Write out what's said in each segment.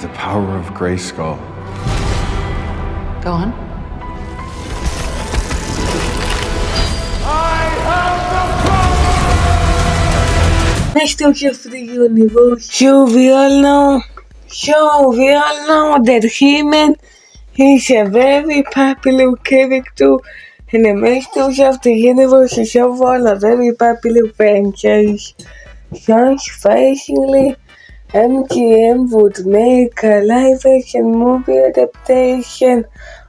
the power of Grayskull. Go on. Masters of the Universe. So we all know that He-Man is a very popular character, and the Masters of the Universe is overall a very popular franchise. Surprisingly, MGM would make a live-action movie adaptation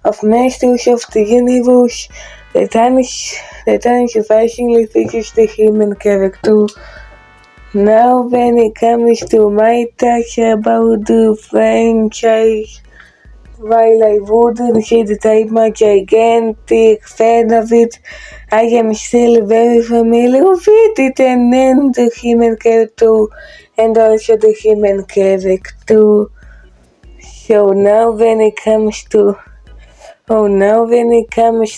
of Masters of the Universe that unsurprisingly features the He-Man character. Now when it comes to my thoughts about the franchise, while I wouldn't say that I'm a gigantic fan of it, I am still very familiar with it and the He-Man character and also the He-Man character. So now when it comes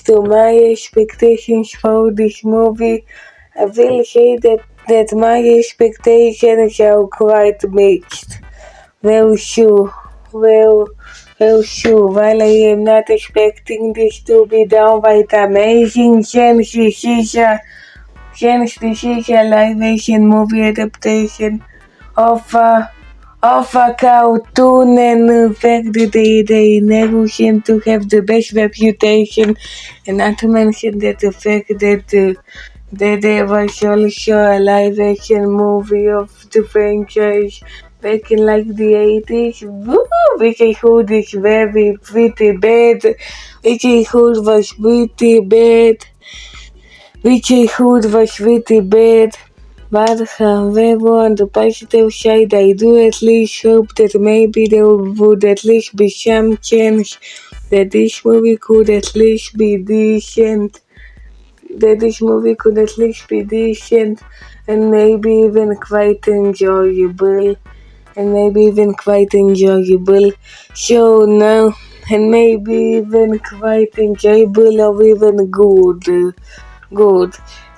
to my expectations for this movie, I will say that my expectations are quite mixed. Well, while I am not expecting this to be downright amazing, since this is a live-action movie adaptation of a cartoon, and in fact they never seem to have the best reputation, and not to mention that the fact that there was also a live-action movie of the franchise back in like the 80s, which I heard is pretty bad, but however, on the positive side, I do at least hope that maybe there would at least be some chance that this movie could at least be decent. And maybe even quite enjoyable. So now, and maybe even quite enjoyable or even good.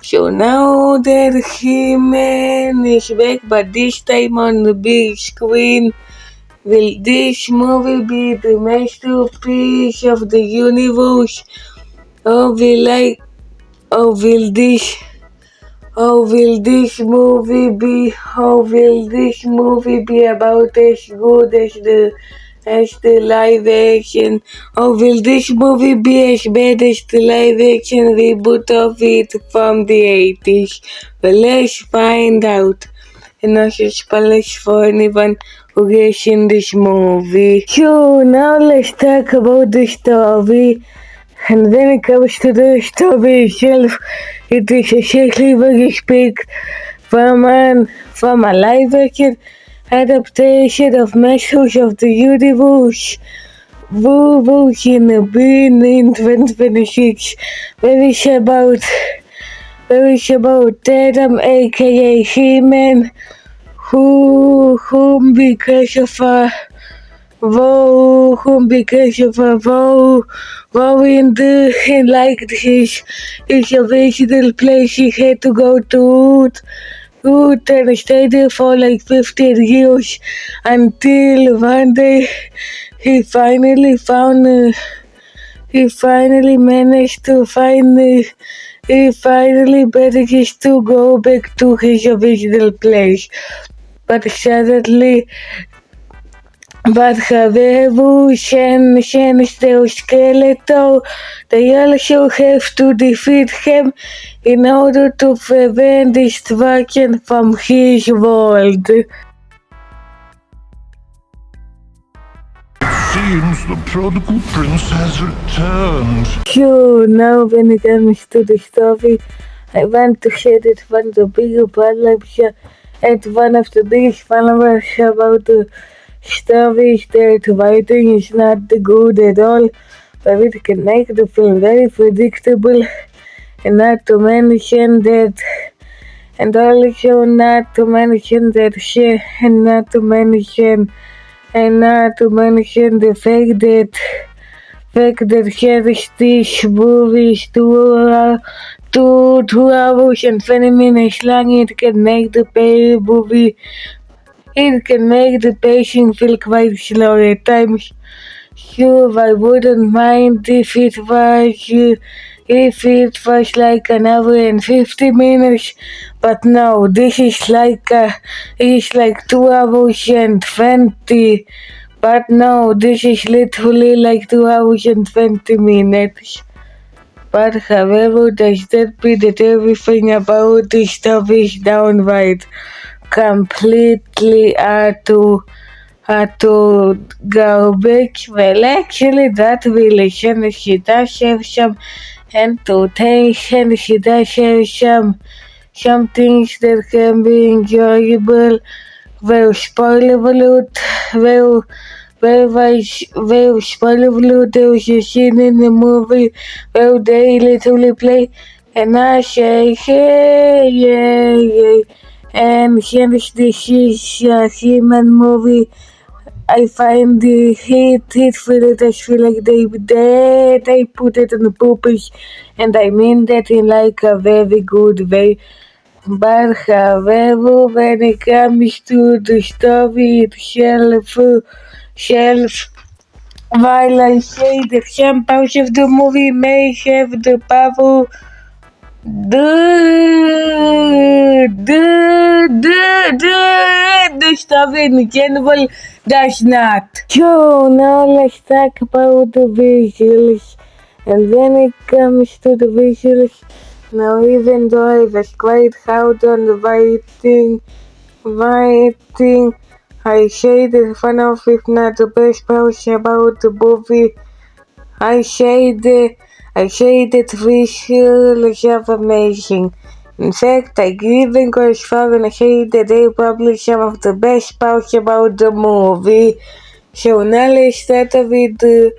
So now that He-Man is back, but this time on the big screen, will this movie be the masterpiece of the universe, or will this movie be about as good as the live action, or will this movie be as bad as the live action reboot of it from the 80s? Well, let's find out. And also spoilers for anyone who has seen this movie. So now let's talk about the story. And when it comes to the story itself, it is exactly what you expect from a live-action adaptation of Masters of the Universe. Version being in 2026, where it's about Adam, aka He-Man, whom because of a woe in his original place, he had to go to Root and stay there for like 15 years until one day he finally manages to go back to his original place. But however, since they're Skeletor, they also have to defeat him in order to prevent destruction from his world. Seems the prodigal prince has returned. So now when it comes to the story, I want to say that one of the biggest problems about the story is that writing is not good at all, but it can make the film very predictable, and not to mention the fact that this movie is 2 hours and 20 minutes long. It can make the movie It can make the pacing feel quite slow at times. Sure, I wouldn't mind if it was like an hour and 50 minutes, but no, this is like 2 hours and 20. But no, this is literally like 2 hours and 20 minutes. But however, does that mean that everything about this stuff is downright completely to garbage? Well, actually, that relation she does have some entertainment. She does have some things that can be enjoyable. Well, spoiler alert. Well, spoiler alert. There was a scene in the movie where they literally play, and I say, hey, yeah, yeah. And since this is a human movie, I find it feel I feel like they put it on the purpose, and I mean that in like a very good way. But however, when it comes to the story itself, while I say that some parts of the movie may have the power, the story in general does not. So now let's talk about the visuals. And when it comes to the visuals, now even though I was quite hard on the writing, I say that one of if not the best parts about the movie. I say that visuals are amazing. In fact, I even go as far and say that they probably some of the best parts about the movie. So now let's start with the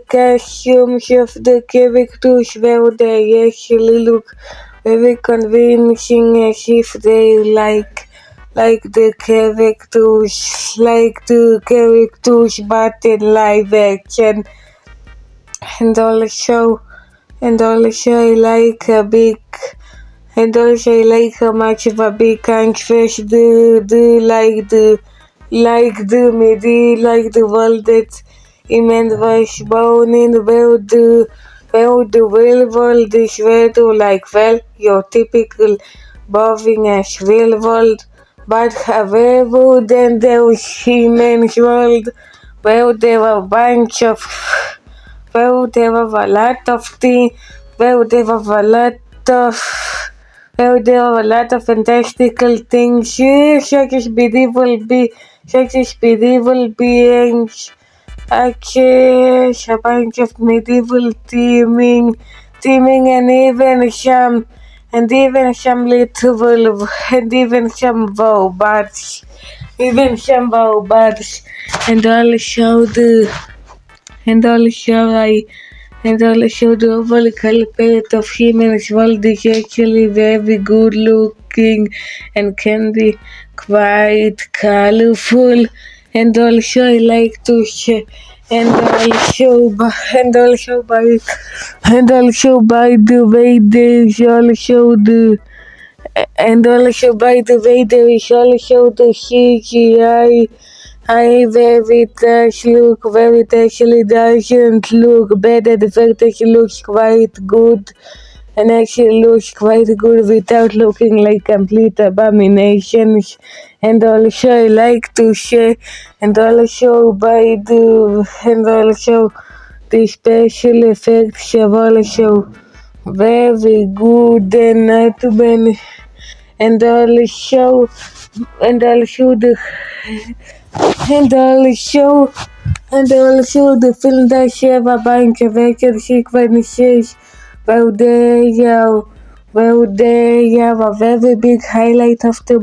costumes of the characters where they actually look very convincing as if they like the characters but in live action. And also I like a big and also I like how much of a big canvas the world that Iman was born in, where the real world is rather like, well, your typical boring as real world. But however, then there was Iman's world, where there were a bunch of well, there were a lot of things. Well, there were a lot of. Well, there were a lot of fantastical things, such as medieval beings, a bunch of medieval theming, and even some robots, and also the and also I and also the overall palette of humans world is actually very good looking and can be quite colorful. And also I like to share and also by the way there's also the and also by the way there is also the CGI. It actually doesn't look bad. The fact actually looks quite good and actually looks quite good without looking like complete abominations. And also I like to share and also the special effects are also very good and not many and also and also the and also the film does have a bunch of action sequences where they have a very big highlight of the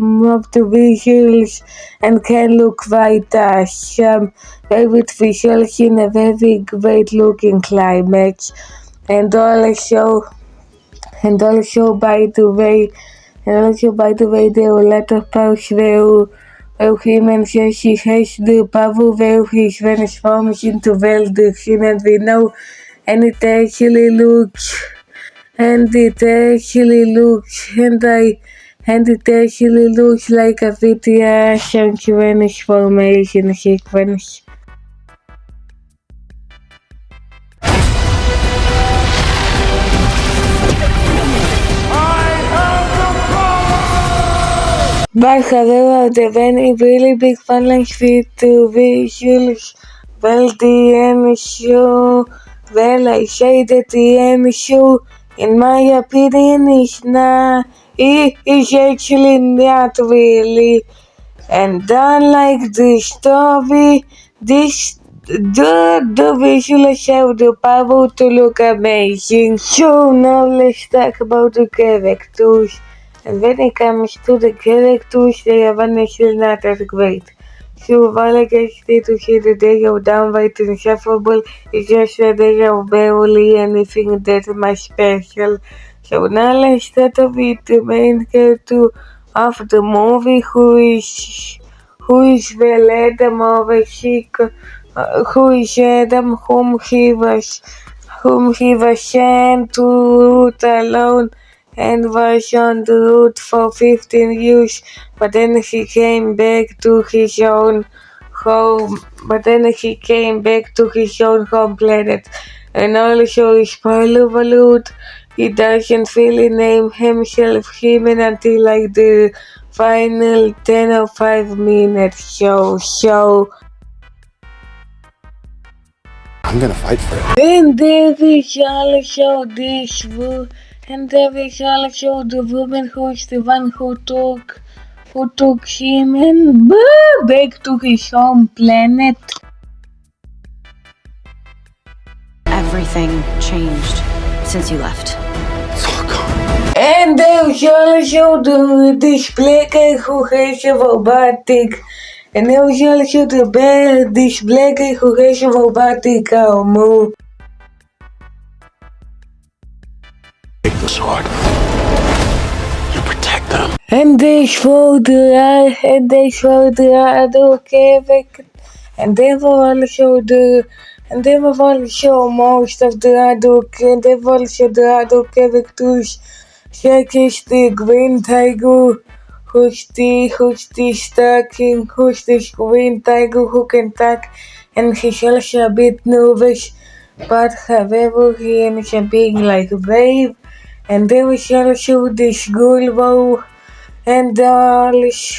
visuals and can look quite awesome. With visuals in a very great looking climax. And also and also by the way there are a lot of parts where humans actually has the power where he transforms into well the human we know, and it actually looks and it actually looks and it actually looks like a video sequence formation sequence. But however, the very really big phalanx with visuals, well, the MSU, well, I say that the MSU, in my opinion, is actually not really. And unlike the story, the visuals have the power to look amazing. So now let's talk about the characters. And when it comes to the characters, they are honestly not that great. So while I get to see that they are downright insufferable, it's just that they have barely anything that much special. So now let's start off with the main character of the movie, who is well Adam of a Sheik, who is Adam whom he was sent to root alone and was on the route for 15 years, but then he came back to his own home. But then he came back to his own home planet, and also spoiler alert, he doesn't really name himself human until like the final 10 or 5 minutes. So I'm gonna fight for it. and there is also the woman who's the one who took him and back to his home planet. Everything changed since you left. It's all gone. And there's also this black guy who has a robotic. And there's also this black guy who has a robotic armor. Take the sword. You protect them. And they showed the other characters. And they were also most of the other characters, such as the Green Tiger, who's the Green Tiger who can talk, and he's also a bit nervous, but however he ends up being like brave. And there was also this girl, though, and there was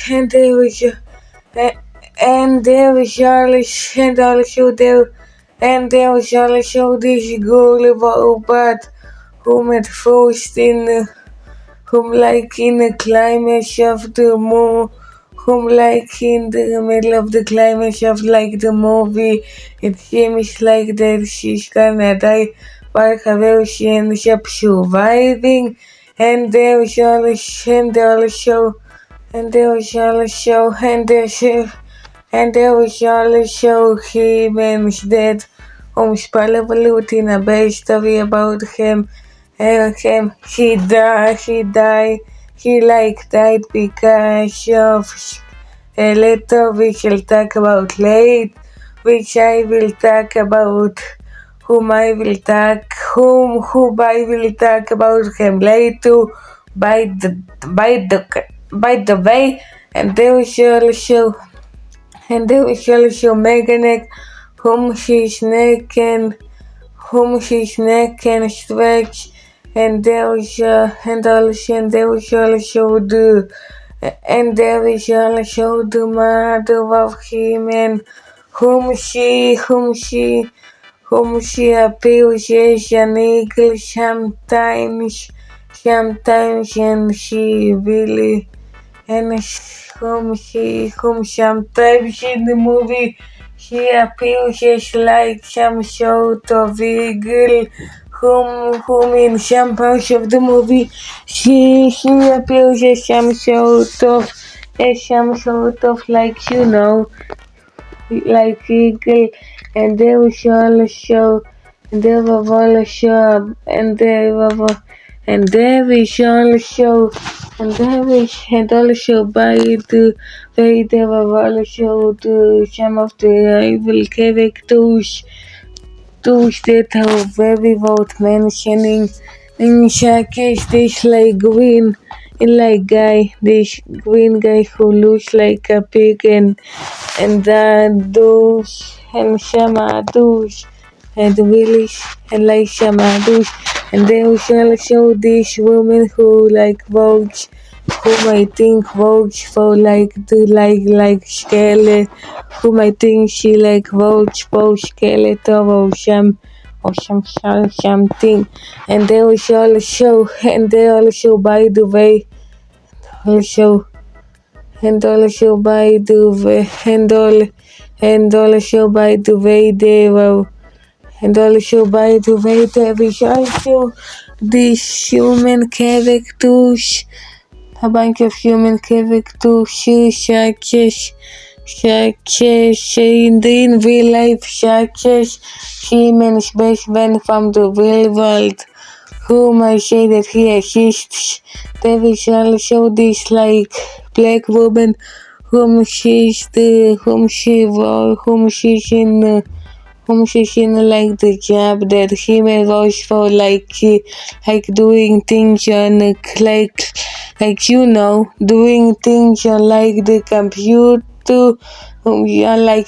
and there was also this girl robot whom at first whom like in the climax of the movie, whom like in the middle of the climax of like the movie, it seems like that she's gonna die, but however she ends up surviving. And there was also and there was also He-Man's dead. Spoiler alert in a bad story about him. He died because of a letter which I'll talk about late, which I will talk about whom I will talk about him later. By the way, and there was also Meganeck, whom his neck can stretch, and there was also the mother of him, and whom she appears as an eagle sometimes, and she really and whom sometimes in the movie she appears as like some sort of eagle, whom in some parts of the movie she appears as some sort of like like eagle. And there was also and there were also and there were and there is also and also by the way there were also some of the rival characters that are very worth mentioning, in such as this like in like guy, this green guy who looks like a pig, and that douche and Shama douche and Willis and like Shama douche, and they will show this woman who like votes, whom I think votes for like the like skeleton, whom I think she like votes for skeleton or something, and they also by the way also also by the way also by the way they were and also by the way there is also these human characters, a bunch of human characters such as in real life, such as Siemens best friend from the real world, whom I say that he exists. There is also this like black woman whom she's in like the job that he may rush for like doing things on doing things on like the computer, yeah, like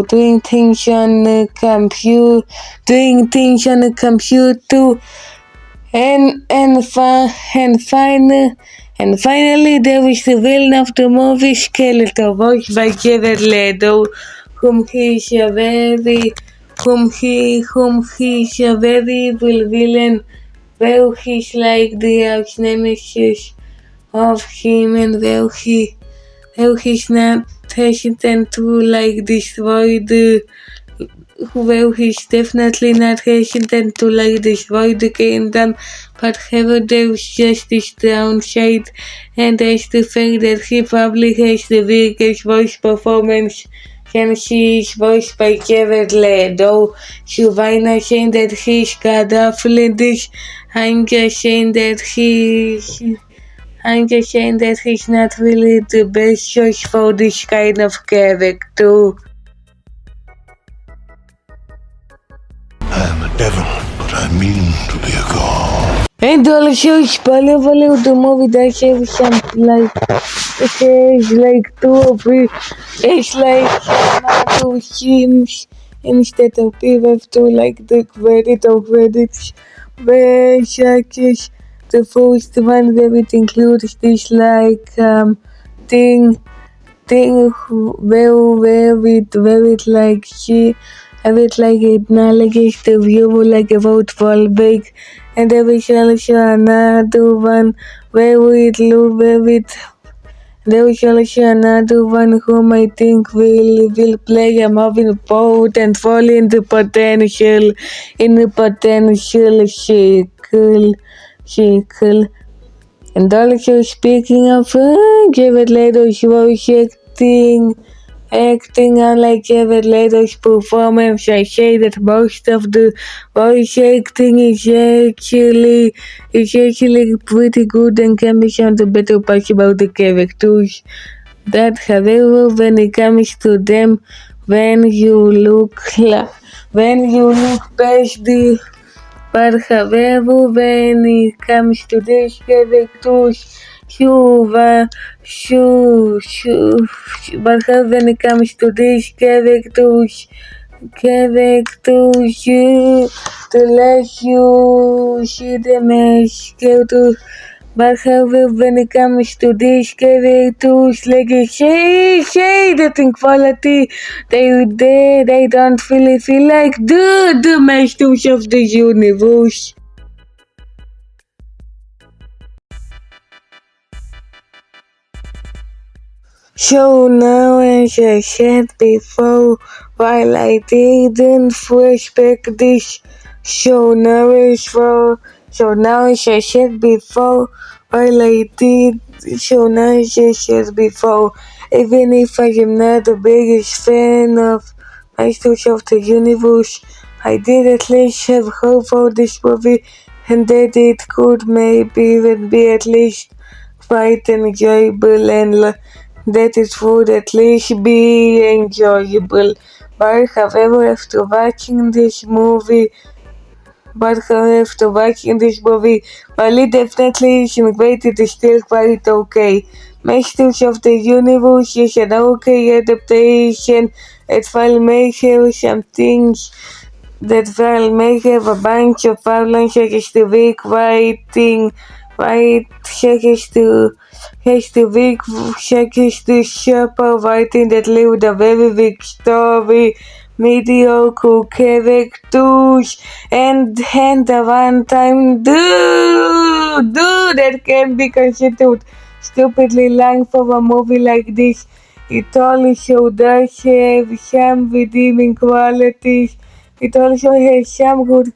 doing things on the computer, and finally there is the villain of the movie Skeletor, voiced by Jared Leto, whom he's a very he's a very evil villain. Well, he's like the arch nemesis of him, and he's not hesitant to like destroy the well, he's definitely not hesitant to like destroy the kingdom, but however there's just this downside, and there's the fact that he probably has the weakest voice performance since he's voiced by Jared Leto. So why not saying that he's god awful in this? I'm just saying that he's not really the best choice for this kind of character. I am a devil, but I mean to be a god. And also spoiler alert, the movie that says something like it says like 2 or 3. It's like two teams instead of people to like the credits where such as the first one where it includes this like thing where it like she I would like acknowledge the viewer like about Volbeck, and there is also another one there is also another one whom I think will play a more important role in the potential sequel. And also speaking of Jared Leto's voice acting unlike Jared Leto's performance, I say that most of the voice acting is actually pretty good and can be some of the better parts about the characters. That, however, when it comes to them, when you look past the but however, when it comes to these characters, but however, when it comes to these the less you see them as characters. But however, when it comes to these characters, like I say that in quality, they don't really feel like the masters of the universe. So now, as I said before, while I didn't respect this, so now as I said before, while I did, so now as I said before, even if I am not the biggest fan of Masters of the Universe, I did at least have hope for this movie, and that it could maybe even be at least quite enjoyable and that it would at least be enjoyable. But however, after watching this movie, but however, watching this movie, while it definitely isn't great, it is still quite okay. Masters of the Universe is an okay adaptation. It will make have some things that will make have a bunch of problems such as the weak writing, such the weak, such as the sharper writing that leave a very weak story, mediocre characters, and the one-time that can be considered stupidly long for a movie like this. It also does have some redeeming qualities. It also has some good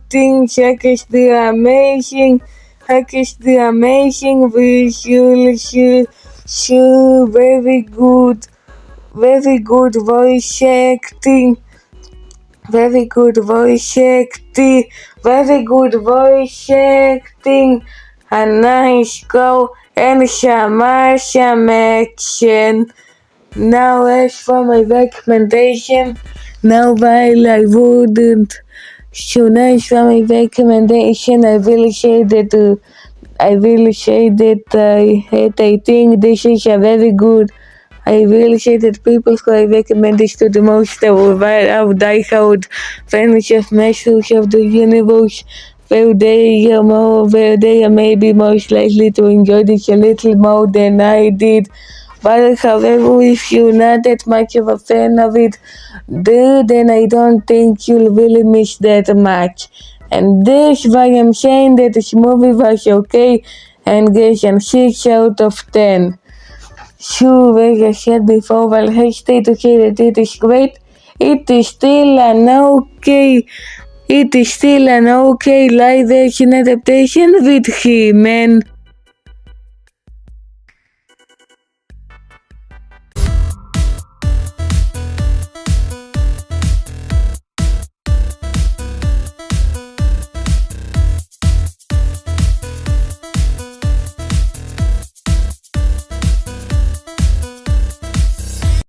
things, such as the amazing visuals, very good voice acting, very good voice acting, a nice go, and some awesome action. Now, as for my recommendation, now while I wouldn't, so nice for my recommendation, I will say that I think this is a very good. I will say that people who I recommend this to the most are diehard fans of Masters of the Universe, where they are maybe most likely to enjoy this a little more than I did. But however, if you're not that much of a fan of it, then I don't think you'll really miss that much. And this why I'm saying that this movie was okay and gets a 6 out of 10. Sure, as I said before, while I hesitate to say that it is great, it is still an okay live action adaptation with He-Man.